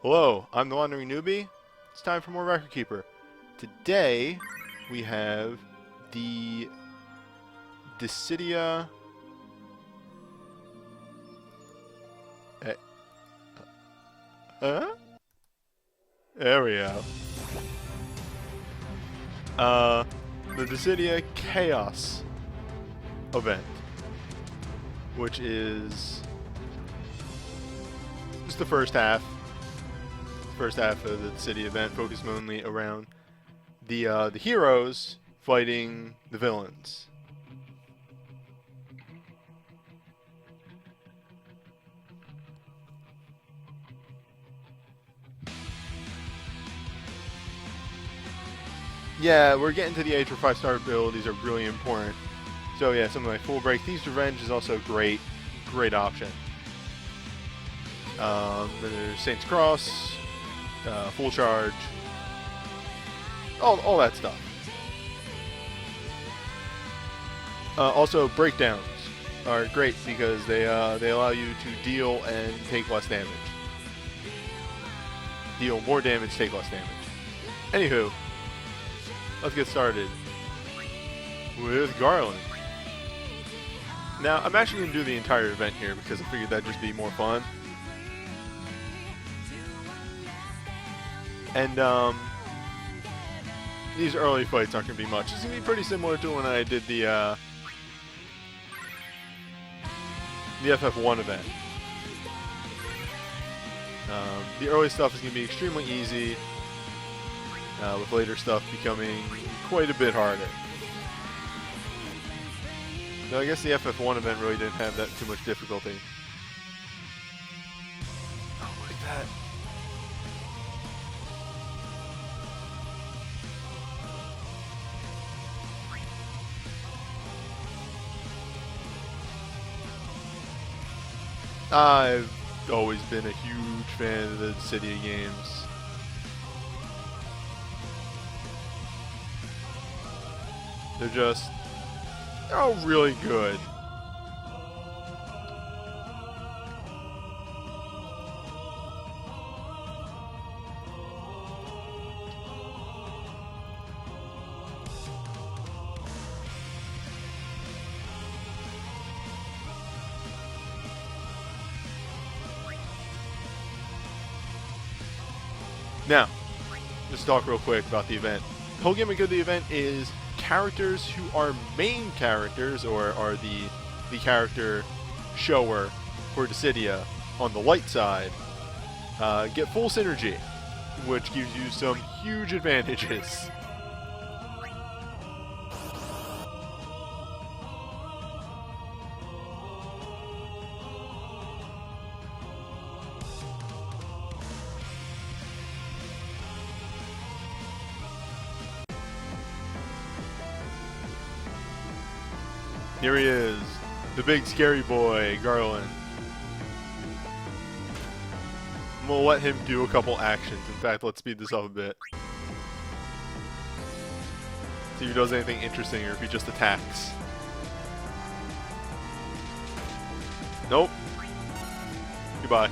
Hello, I'm the Wandering Newbie. It's time for more Record Keeper. Today, we have the Dissidia... Huh? There we go. The Dissidia Chaos event, which is just the first half. First half of the city event focused mainly around the heroes fighting the villains. Yeah, we're getting to the age where 5-star abilities are really important. So yeah, something like Full Break. Thieves' Revenge is also a great option. Then there's Saint's Cross. Full Charge, all that stuff. Also, breakdowns are great because they allow you to deal and take less damage. Deal more damage, take less damage. Anywho, let's get started with Garland. Now, I'm actually going to do the entire event here because I figured that'd just be more fun. And these early fights aren't going to be much. It's going to be pretty similar to when I did the FF1 event. The early stuff is going to be extremely easy, with later stuff becoming quite a bit harder. Though I guess the FF1 event really didn't have that too much difficulty. Oh, like that. I've always been a huge fan of the Dissidia games. They're all really good. Now, just talk real quick about the event. The whole gimmick of the event is characters who are main characters, or are the character shower for Dissidia on the light side, get full synergy, which gives you some huge advantages. Here he is, the big scary boy, Garland. I'm gonna let him do a couple actions. In fact, let's speed this up a bit. See if he does anything interesting or if he just attacks. Nope. Goodbye.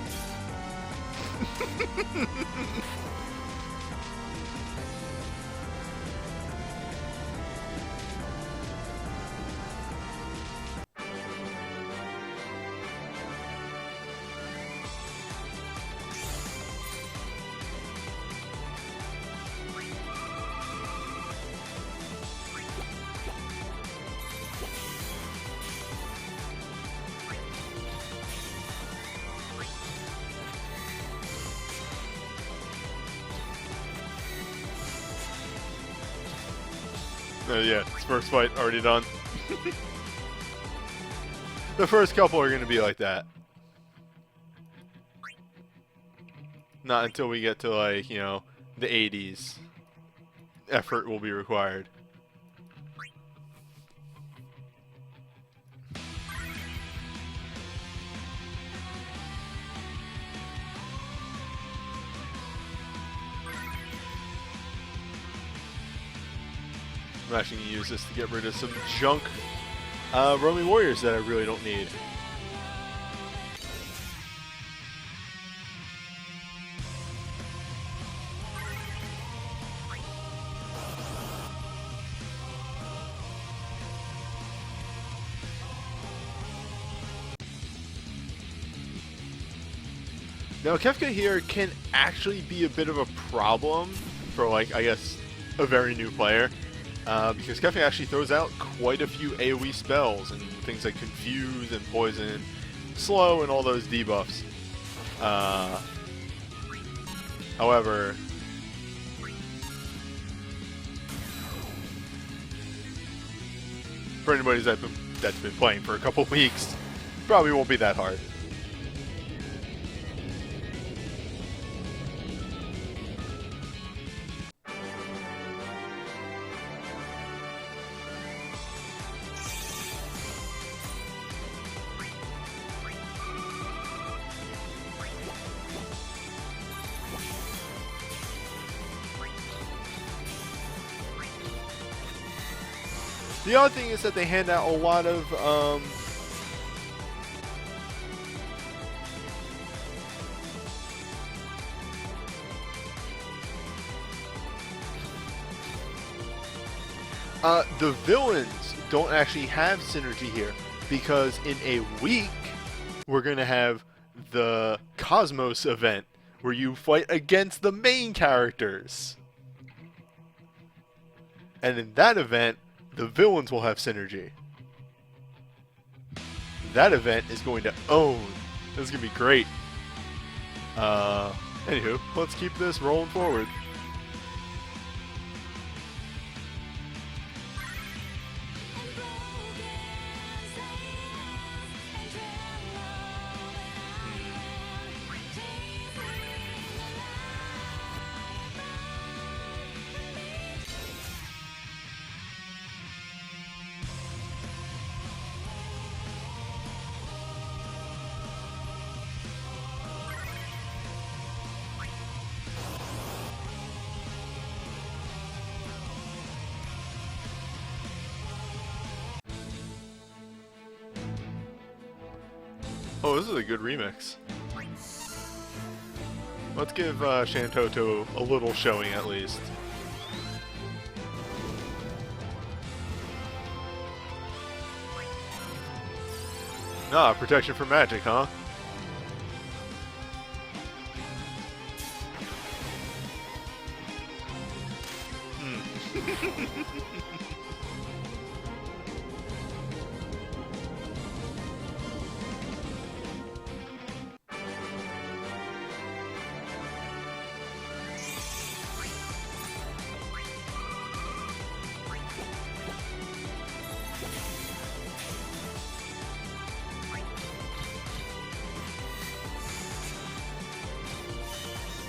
Yeah, this first fight already done. The first couple are going to be like that. Not until we get to, like, you know, the 80s. Effort will be required. I'm actually going to use this to get rid of some junk roaming warriors that I really don't need. Now, Kefka here can actually be a bit of a problem for, like, I guess, a very new player. Because Kefka actually throws out quite a few AoE spells and things like Confuse and Poison, Slow, and all those debuffs. However, for anybody that's been playing for a couple weeks, probably won't be that hard. The other thing is that they hand out a lot of the villains don't actually have synergy here, because in a week we're gonna have the Cosmos event where you fight against the main characters, and in that event the villains will have synergy. That event is going to own. This is going to be great. Anywho, let's keep this rolling forward. Oh, this is a good remix. Let's give Shantoto a little showing at least. Ah, protection from magic, huh?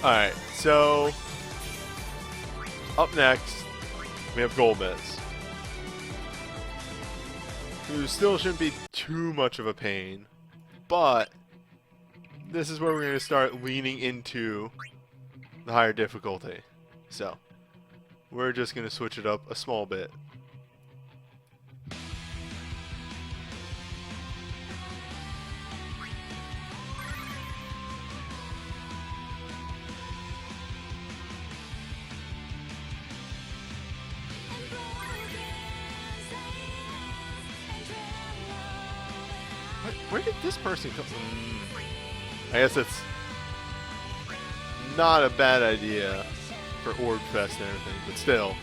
Alright, so up next we have Golbez, who still shouldn't be too much of a pain, but this is where we're going to start leaning into the higher difficulty. So we're just going to switch it up a small bit. Where did this person come from? I guess it's not a bad idea for Orb Fest and everything, but still.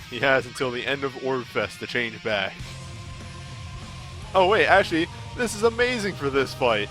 He has until the end of Orb Fest to change back. Oh wait, actually, this is amazing for this fight.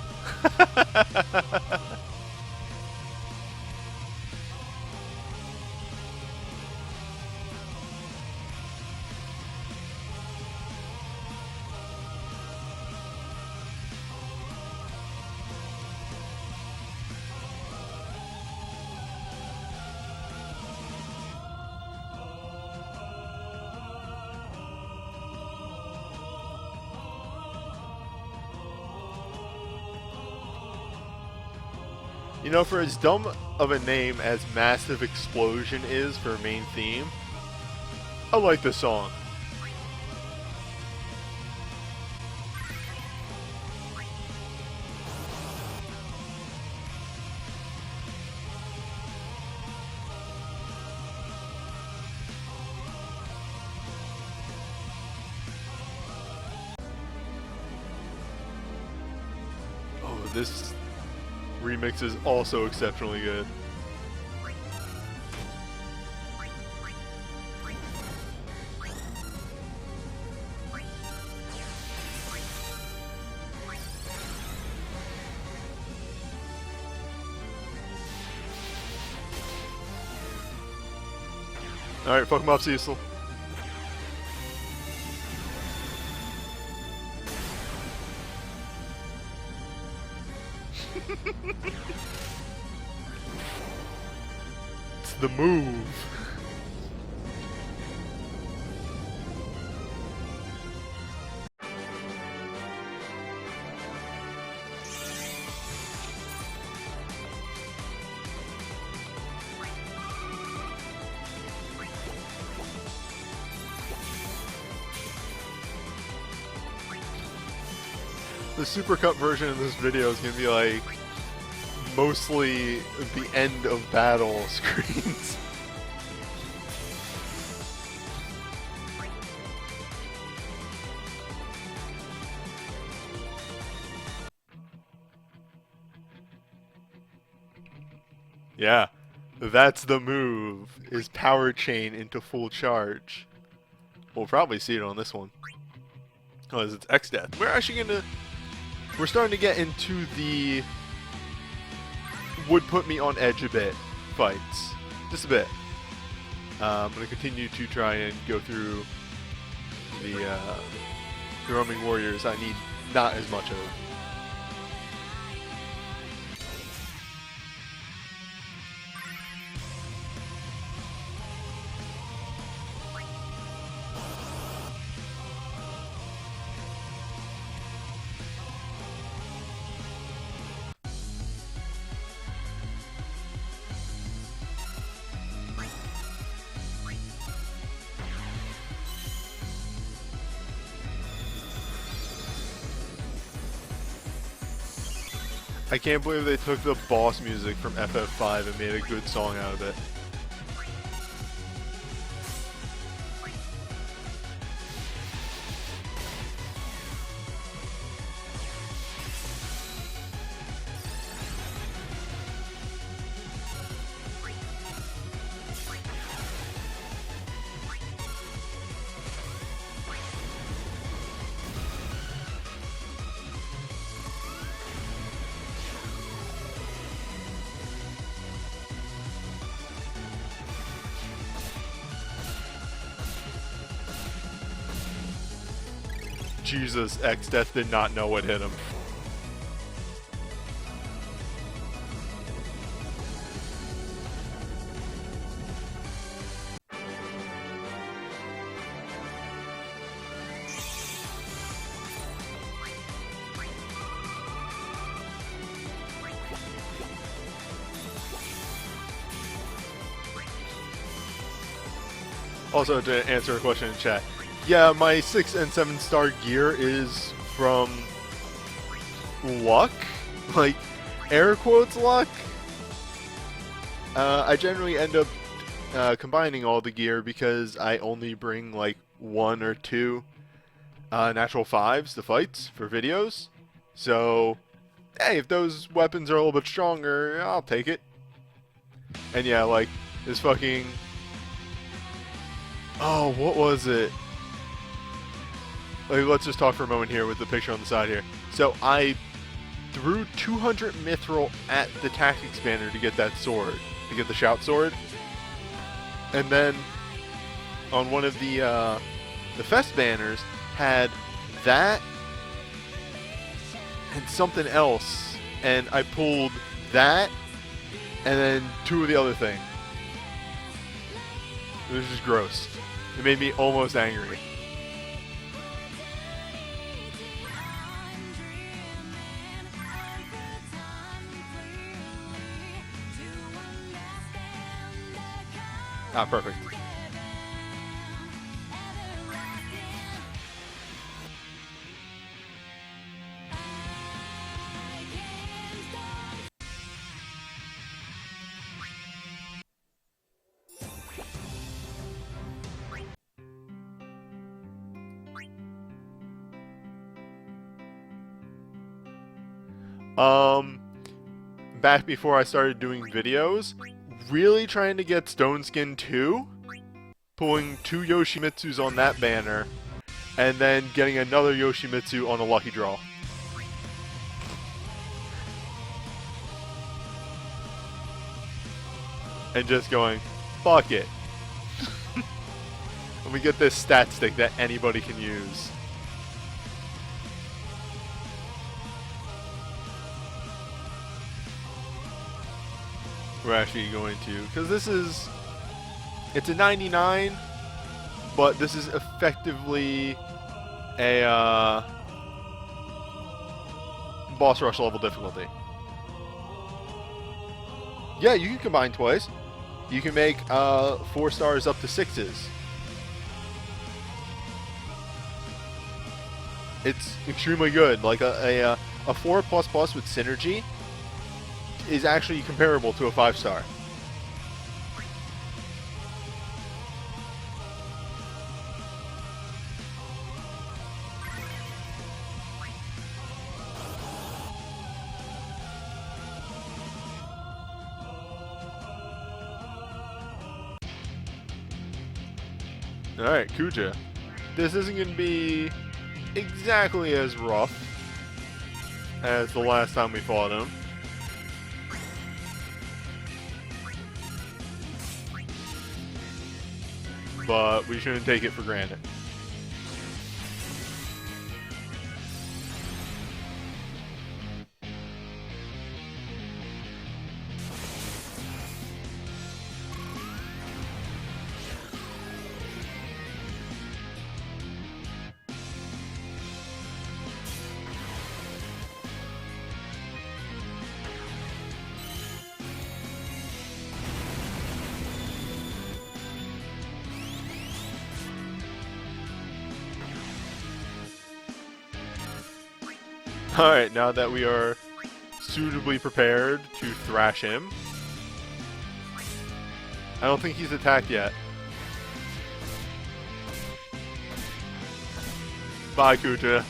You know, for as dumb of a name as Massive Explosion is for a main theme, I like this song. but this remix is also exceptionally good. Alright, fuck him up, Cecil. It's the move. The supercut version of this video is gonna be like mostly the end of battle screens. Yeah, that's the move, is power chain into full charge. We'll probably see it on this one, because it's X-Death. We're starting to get into the would put me on edge a bit fights. Just a bit. I'm going to continue to try and go through the roaming warriors I need not as much of. I can't believe they took the boss music from FF5 and made a good song out of it. Jesus, X-Death did not know what hit him. Also, to answer a question in chat, yeah, my 6 and 7 star gear is from luck, like air quotes luck. I generally end up combining all the gear because I only bring like 1 or 2 natural 5s to fights for videos. So, hey, if those weapons are a little bit stronger, I'll take it. And yeah, like this fucking, oh, what was it? Like, let's just talk for a moment here with the picture on the side here. So I threw 200 mithril at the tack expander to get that sword, to get the shout sword. And then on one of the fest banners had that and something else, and I pulled that and then 2 of the other thing. It was just gross. It made me almost angry. Ah, perfect. back before I started doing videos, really trying to get Stone Skin 2, pulling 2 Yoshimitsus on that banner, and then getting another Yoshimitsu on a lucky draw. And just going, fuck it. Let me get this stat stick that anybody can use. We're actually going to, because this is, it's a 99, but this is effectively a boss rush level difficulty. Yeah, you can combine twice. You can make 4 stars up to 6s. It's extremely good. Like a 4++ with synergy is actually comparable to a 5-star. Alright, Kuja. This isn't going to be exactly as rough as the last time we fought him. But we shouldn't take it for granted. Alright, now that we are suitably prepared to thrash him. I don't think he's attacked yet. Bye, Kuja.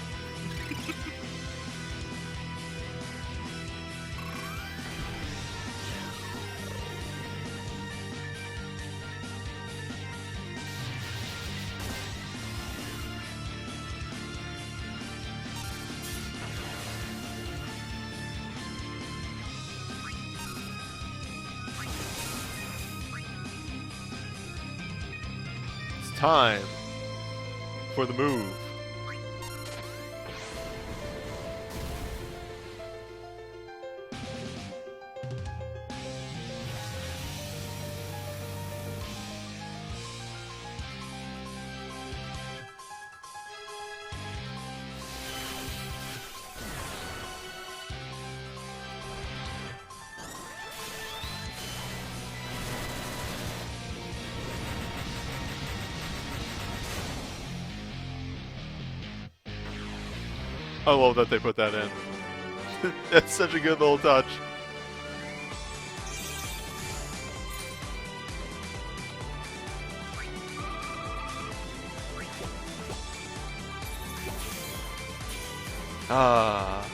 Time for the move. I love that they put that in. That's such a good little touch. Ah,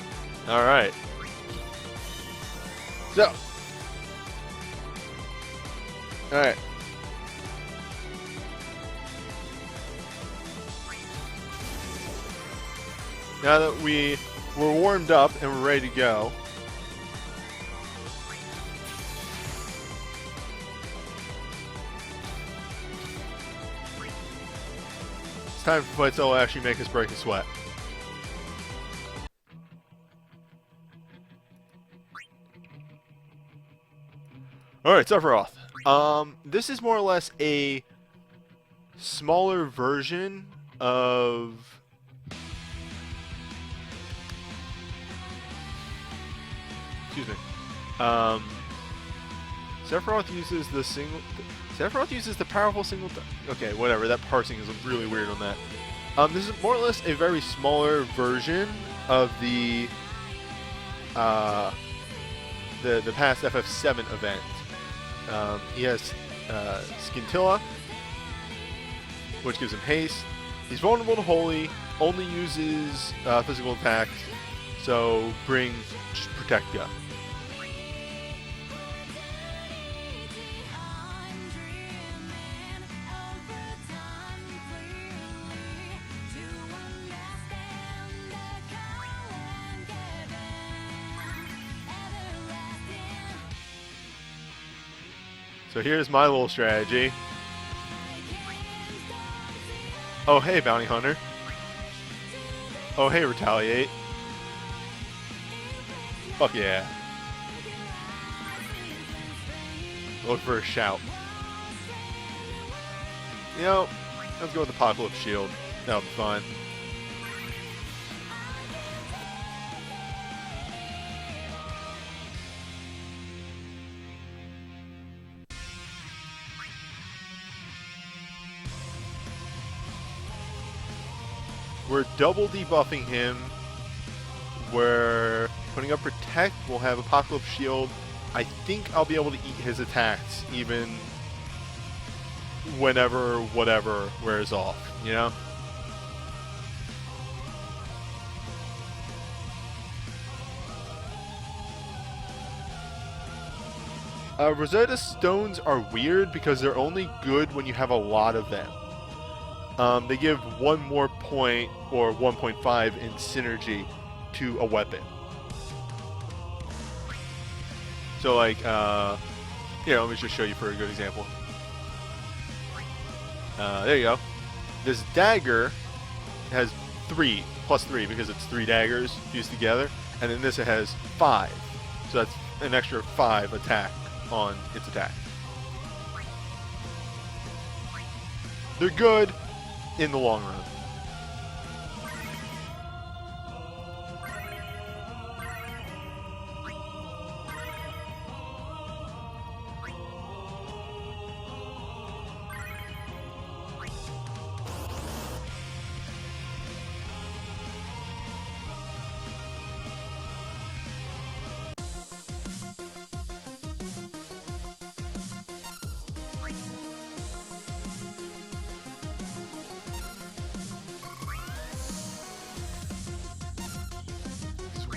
all right. So, all right. Now that we're warmed up and we're ready to go, it's time for fights that will actually make us break a sweat. Alright, Sephiroth. This is more or less a smaller version of... Excuse me. Sephiroth uses the single... Sephiroth uses the powerful single... Okay, whatever. That parsing is really weird on that. This is more or less a very smaller version of the past FF7 event. He has Scintilla, which gives him haste. He's vulnerable to Holy, only uses physical attacks, So bring just Protectia. So here's my little strategy. Oh hey, Bounty Hunter. Oh hey, Retaliate. Fuck yeah. Look for a shout. You know, let's go with Apocalypse Shield. That'll be fine. We're double debuffing him. We're putting up Protect. We'll have Apocalypse Shield. I think I'll be able to eat his attacks even whenever whatever wears off, you know? Rosetta Stones are weird because they're only good when you have a lot of them. They give 1 more point or 1.5 in synergy to a weapon. So like, here, let me just show you for a good example. There you go. This dagger has 3, plus 3 because it's 3 daggers fused together. And then this it has 5. So that's an extra 5 attack on its attack. They're good in the long run.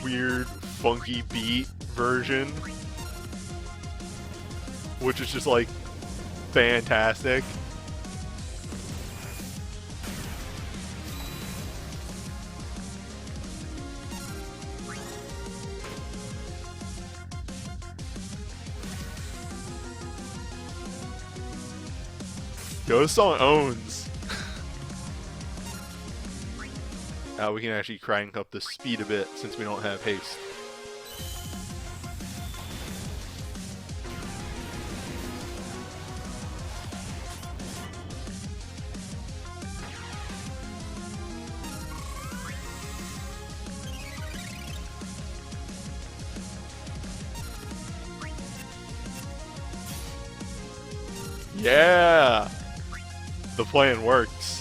Weird, funky beat version, which is just like fantastic. Yo, this song owns. We can actually crank up the speed a bit since we don't have haste. Yeah! The plan works.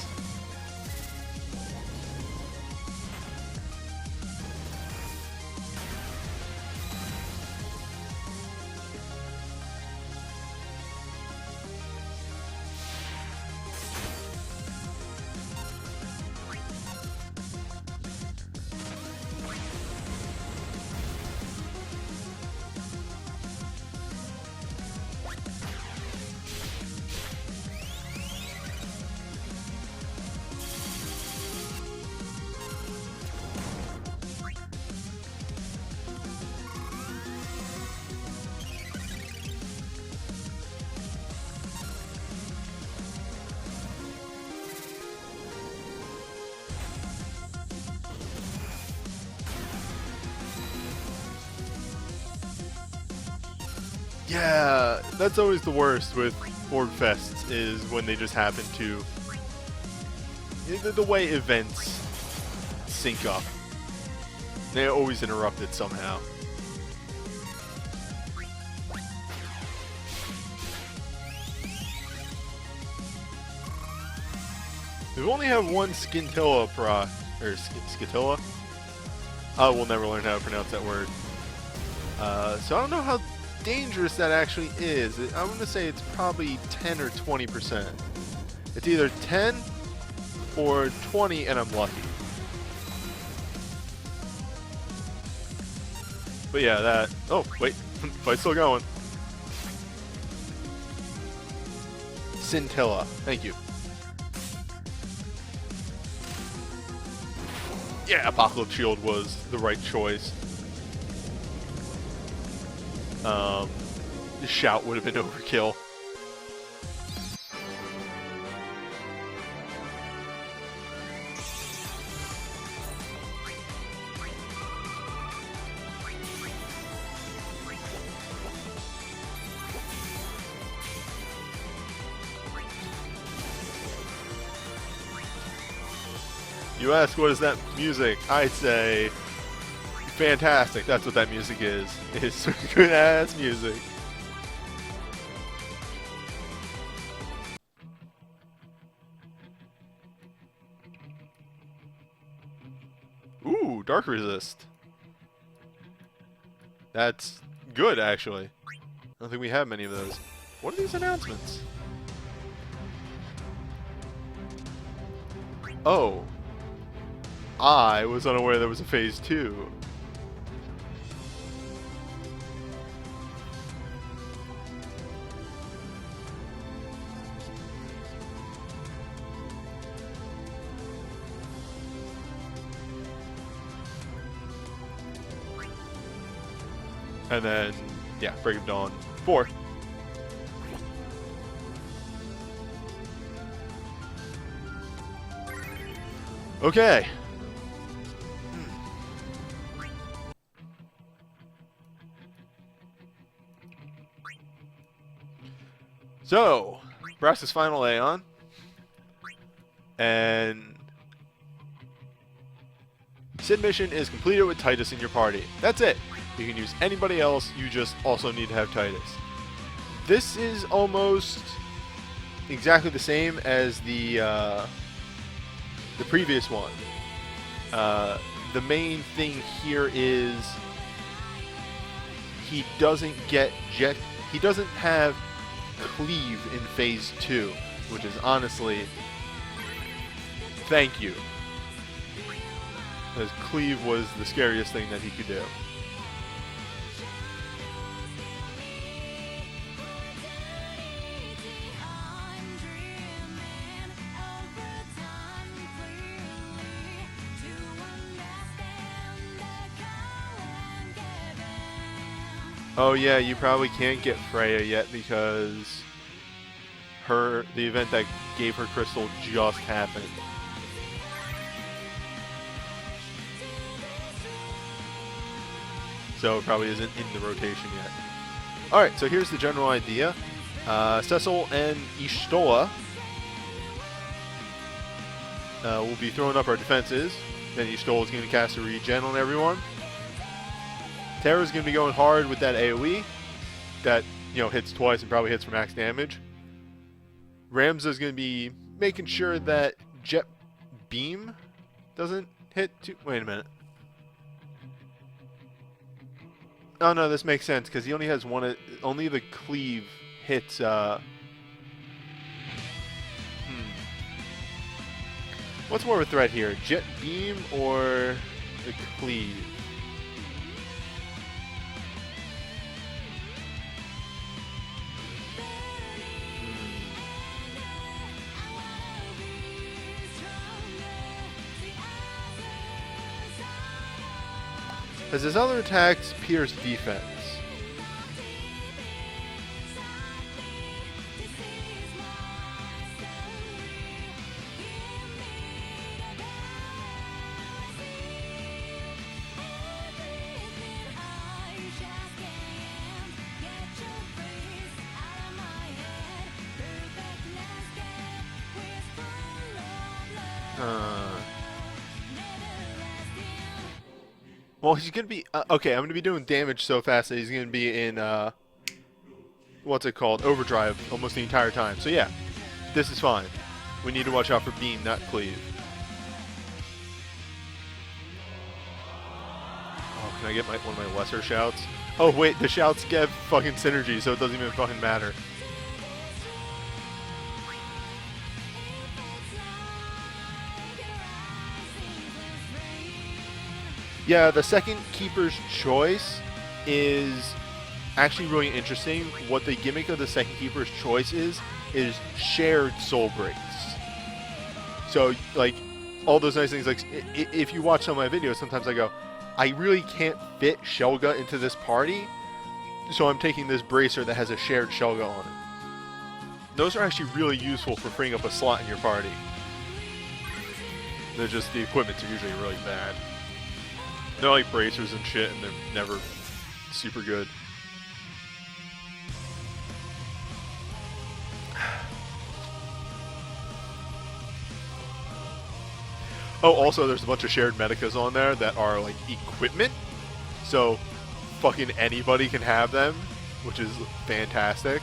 Yeah, that's always the worst with Orb Fests, is when they just happen to... The way events sync up. They always interrupt it somehow. We only have one Scintilla proc, or Scintilla? We'll never learn how to pronounce that word. So I don't know how dangerous that actually is. I'm going to say it's probably 10 or 20%. It's either 10 or 20 and I'm lucky. But yeah, that... Oh, wait. Fight's still going. Scintilla. Thank you. Yeah, Apocalypse Shield was the right choice. The shout would have been overkill. You ask, what is that music? I say, fantastic. That's what that music is. It's good ass music. Ooh, Dark Resist. That's good, actually. I don't think we have many of those. What are these announcements? Oh. I was unaware there was a Phase 2. And then, yeah, Break of Dawn 4. Okay. So, Brass's final Aeon, and Sid mission is completed with Titus in your party. That's it. You can use anybody else, you just also need to have Titus. This is almost exactly the same as the previous one. The main thing here is he doesn't have Cleave in Phase 2, which is honestly, thank you. Because Cleave was the scariest thing that he could do. Oh yeah, you probably can't get Freya yet because the event that gave her crystal just happened. So it probably isn't in the rotation yet. Alright, so here's the general idea. Cecil and Y'shtola will be throwing up our defenses. Then Y'shtola is going to cast a regen on everyone. Terra's going to be going hard with that AoE that, you know, hits twice and probably hits for max damage. Ramza's going to be making sure that Jet Beam doesn't hit too... Wait a minute. Oh no, this makes sense because he only has one... Only the Cleave hits... What's more of a threat here? Jet Beam or the Cleave? As his other attacks pierce defense. Well, he's going to be... okay, I'm going to be doing damage so fast that he's going to be in... what's it called? Overdrive almost the entire time. So yeah, this is fine. We need to watch out for Beam, not Cleave. Oh, can I get one of my lesser shouts? Oh wait, the shouts get fucking synergy, so it doesn't even fucking matter. Yeah, the second Keeper's Choice is actually really interesting. What the gimmick of the Second Keeper's Choice is shared soul breaks. So, like, all those nice things, like, if you watch some of my videos, sometimes I go, I really can't fit Shelga into this party, so I'm taking this bracer that has a shared Shelga on it. Those are actually really useful for freeing up a slot in your party. They're just, the equipments are usually really bad. They're like bracers and shit, and they're never super good. Oh, also, there's a bunch of shared medicas on there that are, like, equipment. So, fucking anybody can have them, which is fantastic.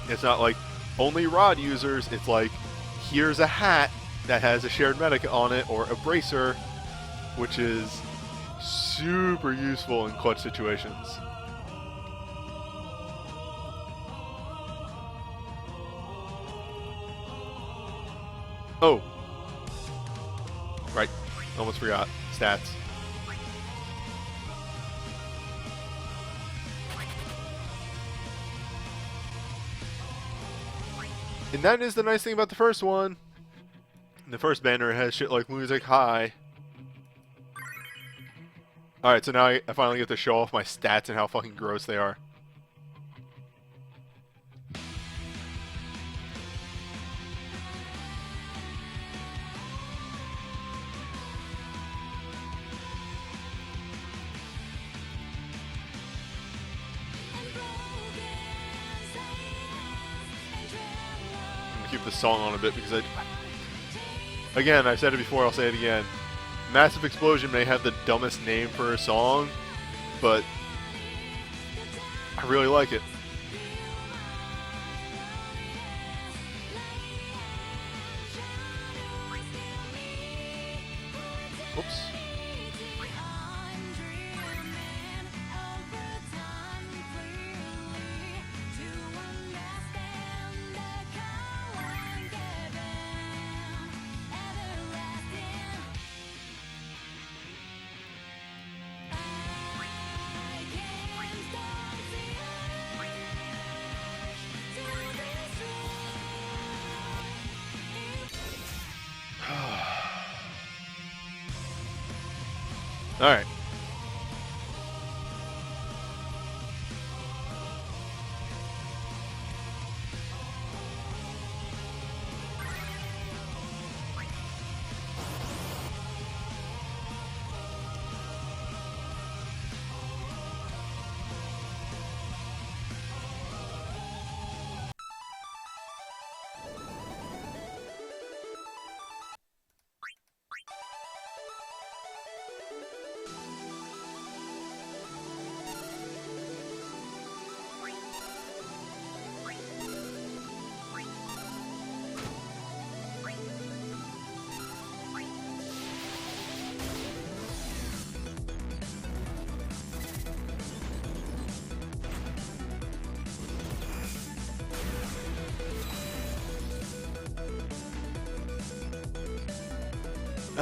It's not like, only rod users. It's like, here's a hat that has a shared medica on it, or a bracer, which is super useful in clutch situations. Oh. Right. Almost forgot. Stats. And that is the nice thing about the first one. The first banner has shit like Music High. Alright, so now I finally get to show off my stats and how fucking gross they are. Keep the song on a bit because again, I've said it before, I'll say it again. Massive Explosion may have the dumbest name for a song, but I really like it. Oops. Alright.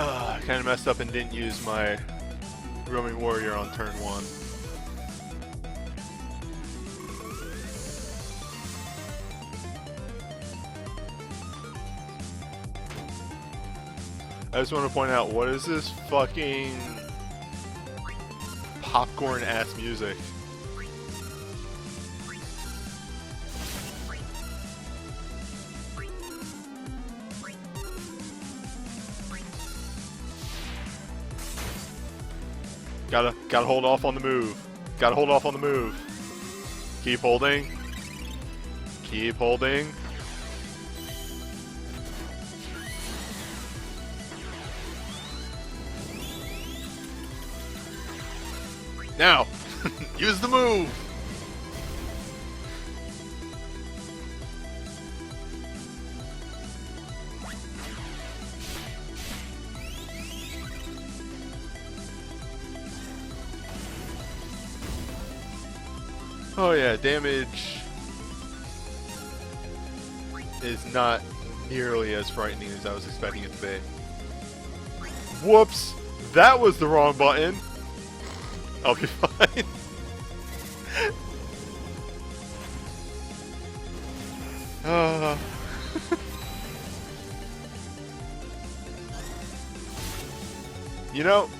I kind of messed up and didn't use my roaming warrior on turn 1. I just want to point out, what is this fucking popcorn ass music? Gotta hold off on the move. Gotta hold off on the move. Keep holding. Keep holding. Now, use the move. Oh yeah, damage is not nearly as frightening as I was expecting it to be. Whoops! That was the wrong button! I'll be fine. You know,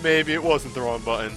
maybe it wasn't the wrong button.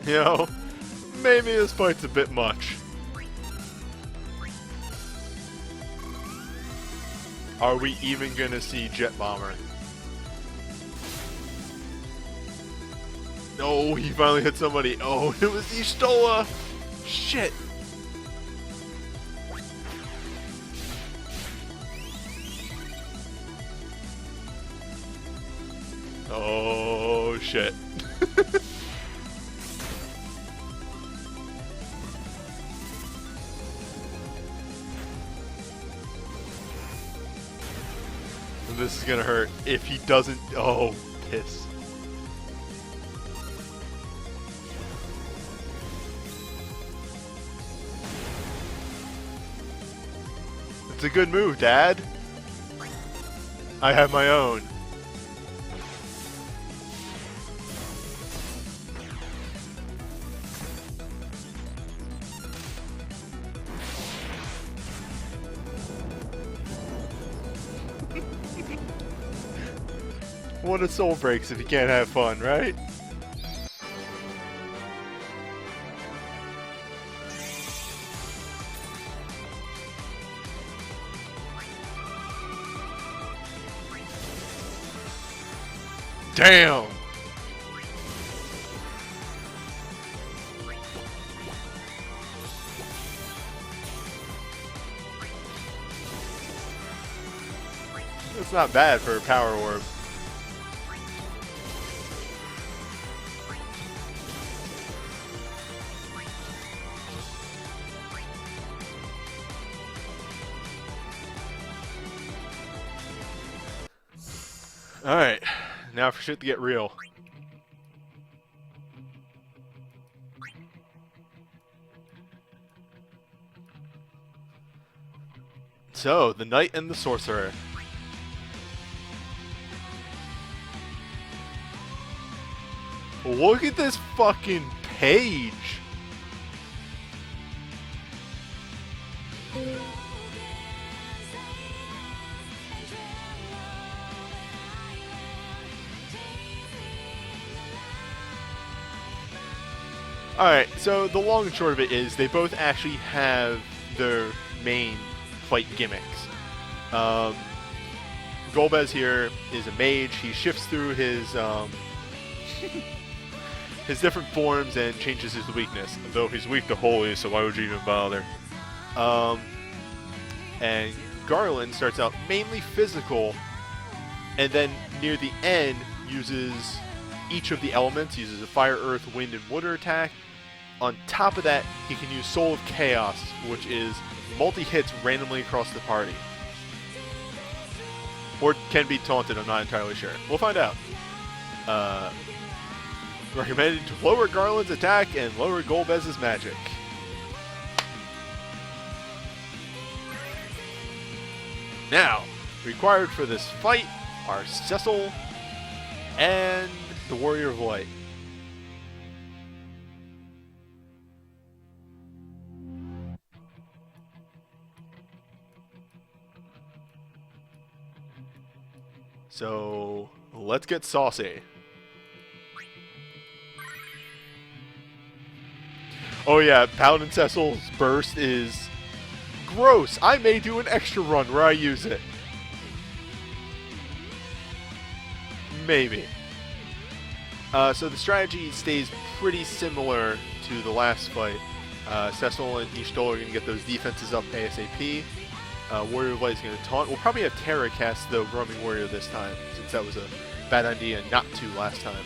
You know, maybe this fight's a bit much. Are we even gonna see Jet Bomber? No, he finally hit somebody. Oh, it was Ishtoa! Shit! Oh, shit. This is gonna hurt if he doesn't. Oh, piss. It's a good move, Dad. I have my own. What a soul breaks if you can't have fun, right? Damn! That's not bad for a power orb. Alright, now for shit to get real. So, the Knight and the Sorcerer. Look at this fucking page! Alright, so the long and short of it is they both actually have their main fight gimmicks. Golbez here is a mage. He shifts through his his different forms and changes his weakness. Though he's weak to holy, so why would you even bother? And Garland starts out mainly physical, and then near the end uses each of the elements. He uses a fire, earth, wind, and water attack. On top of that, he can use Soul of Chaos, which is multi-hits randomly across the party. Or can be taunted, I'm not entirely sure. We'll find out. Recommended to lower Garland's attack and lower Golbez's magic. Now, required for this fight are Cecil and the Warrior of Light. So, let's get saucy. Oh yeah, Paladin Cecil's burst is gross. I may do an extra run where I use it. Maybe. So the strategy stays pretty similar to the last fight. Cecil and Ishtal are going to get those defenses up ASAP. Warrior of Light is going to taunt. We'll probably have Terra cast the Roaming Warrior this time, since that was a bad idea not to last time.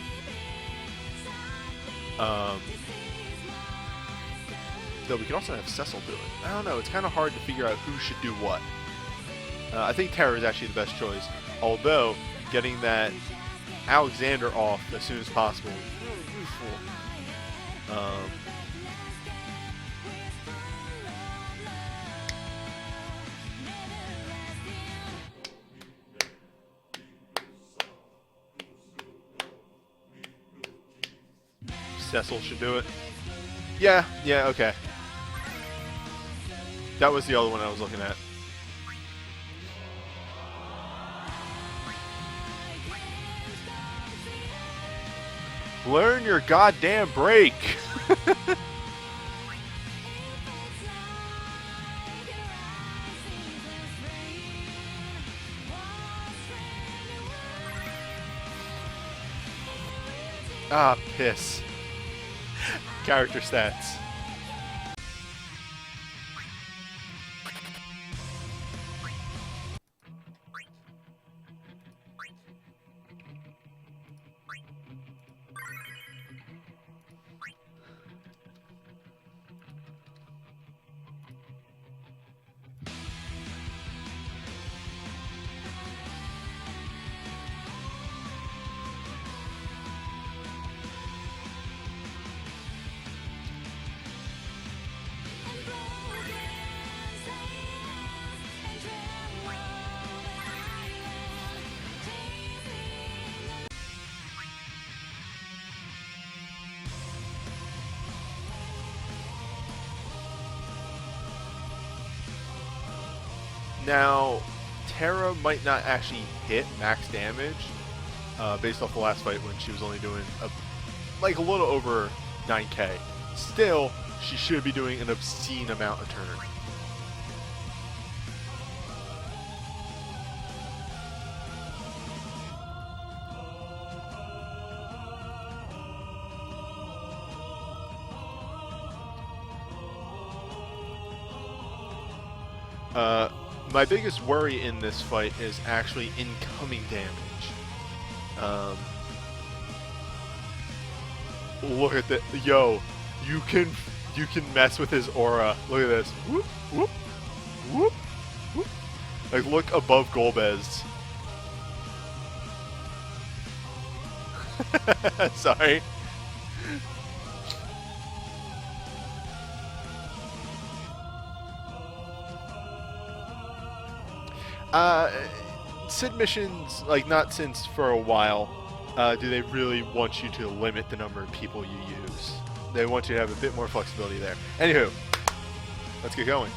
Though we can also have Cecil do it. I don't know, it's kind of hard to figure out who should do what. I think Terra is actually the best choice, although getting that Alexander off as soon as possible is really useful. Cecil should do it. Yeah, okay. That was the other one I was looking at. Learn your goddamn break! Ah, piss. Character stats. Now, Terra might not actually hit max damage, based off the last fight when she was only doing a little over 9k. Still, she should be doing an obscene amount a turn. My biggest worry in this fight is actually incoming damage. Look at that. Yo, you can mess with his aura. Look at this. Whoop, whoop, whoop, whoop. Like, look above Golbez. Sorry. Sid missions, like, not since for a while, do they really want you to limit the number of people you use. They want you to have a bit more flexibility there. Anywho, let's get going.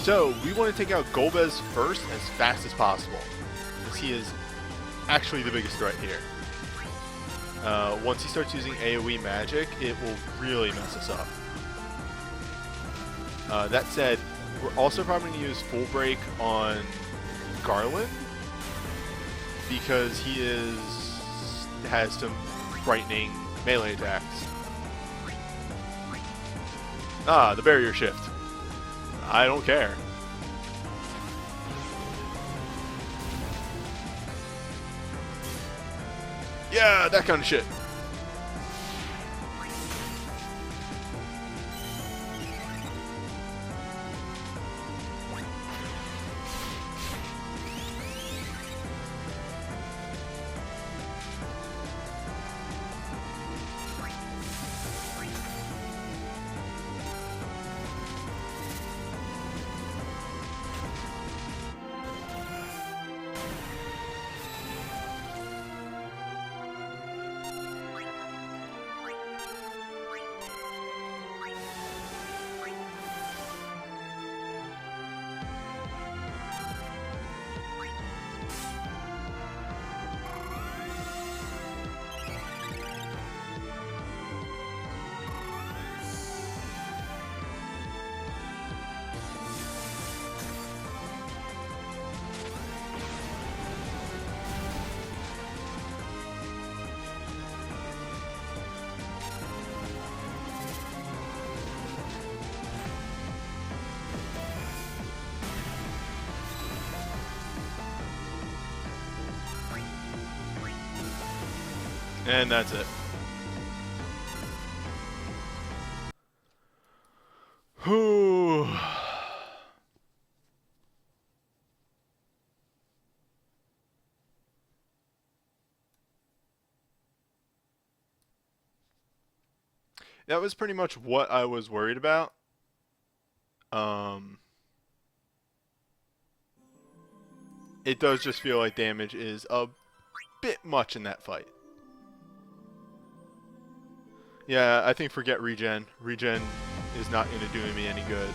So, we want to take out Golbez first as fast as possible, because he is actually the biggest threat here. Once he starts using AoE magic, it will really mess us up. That said, we're also probably going to use Full Break on Garland, because he has some frightening melee attacks. Ah, the barrier shift. I don't care. Yeah, that kind of shit. And that's it. Whew. That was pretty much what I was worried about. It does just feel like damage is a bit much in that fight. Yeah, I think forget regen. Regen is not going to do me any good.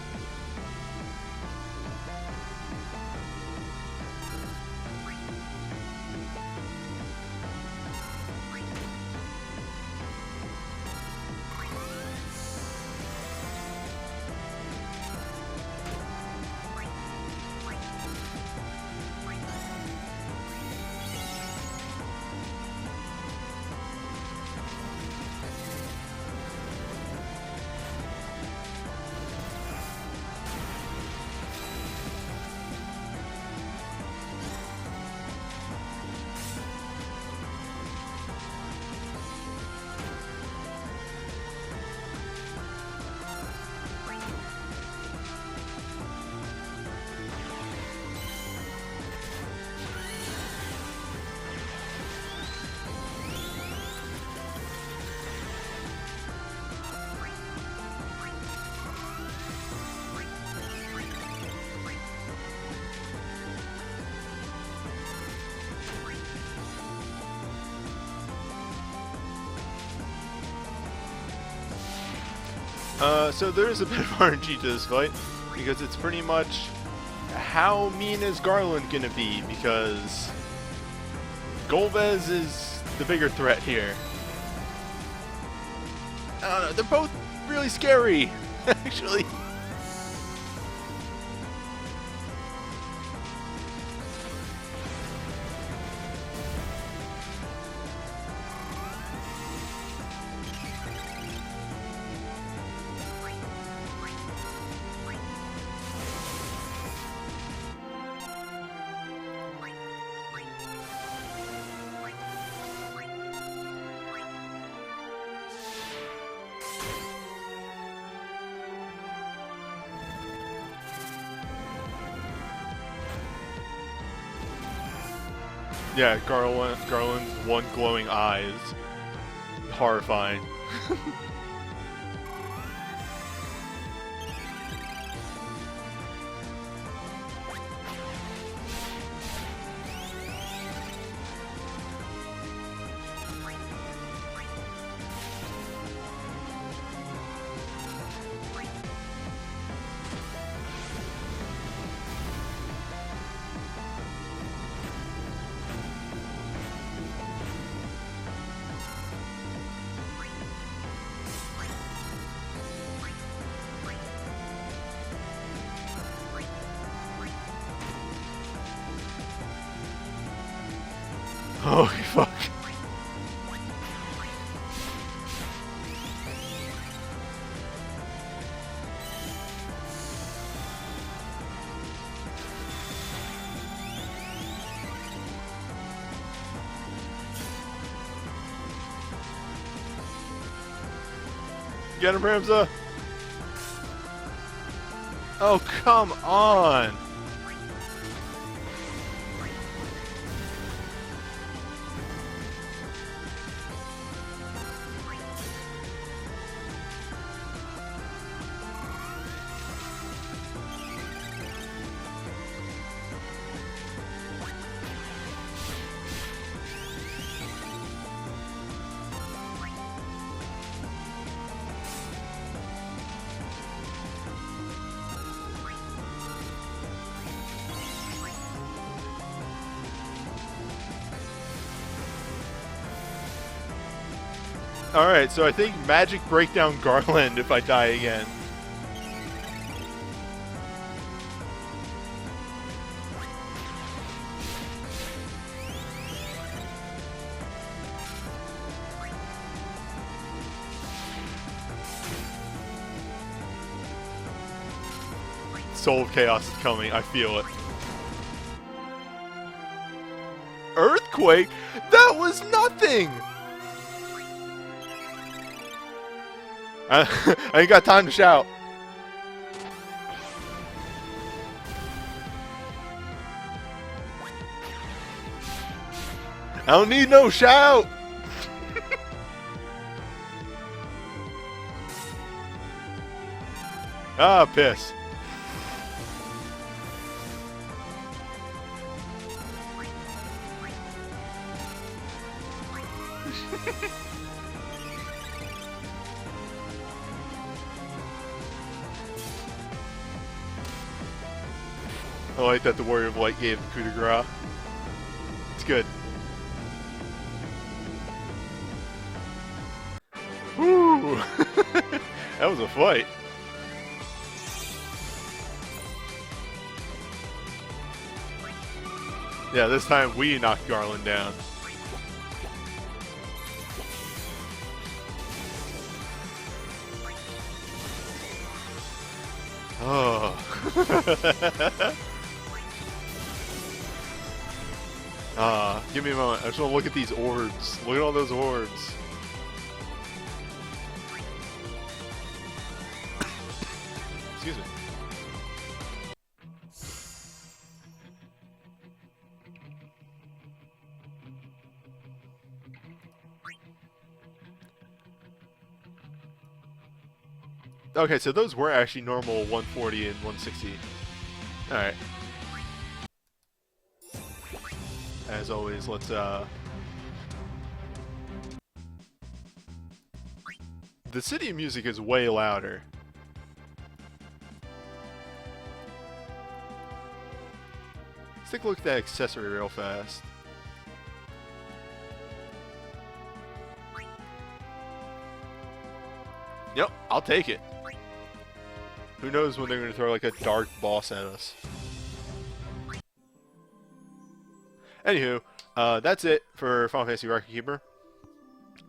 So there is a bit of RNG to this fight, because it's pretty much how mean is Garland gonna be, because Golbez is the bigger threat here. I don't know, they're both really scary, actually. Yeah, Garland's one glowing eye is horrifying. Oh, fuck. Get him, Ramza! Oh, come on! Alright, so I think magic breakdown Garland if I die again. Soul of Chaos is coming, I feel it. Earthquake? That was nothing! I ain't got time to shout. I don't need no shout. Ah, piss. I like that the Warrior of Light gave the coup de grace. It's good. Woo! That was a fight. Yeah, this time we knocked Garland down. Oh. Give me a moment. I just want to look at these orbs. Look at all those orbs. Excuse me. Okay, so those were actually normal 140 and 160. Alright. As always, let's the city music is way louder. Let's take a look at that accessory real fast. Yep, I'll take it. Who knows when they're going to throw like a dark boss at us. Anywho, that's it for Final Fantasy Record Keeper.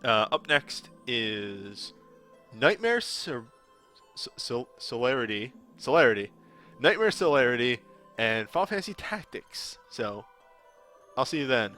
Up next is Nightmare Celerity, Nightmare Celerity, and Final Fantasy Tactics. So, I'll see you then.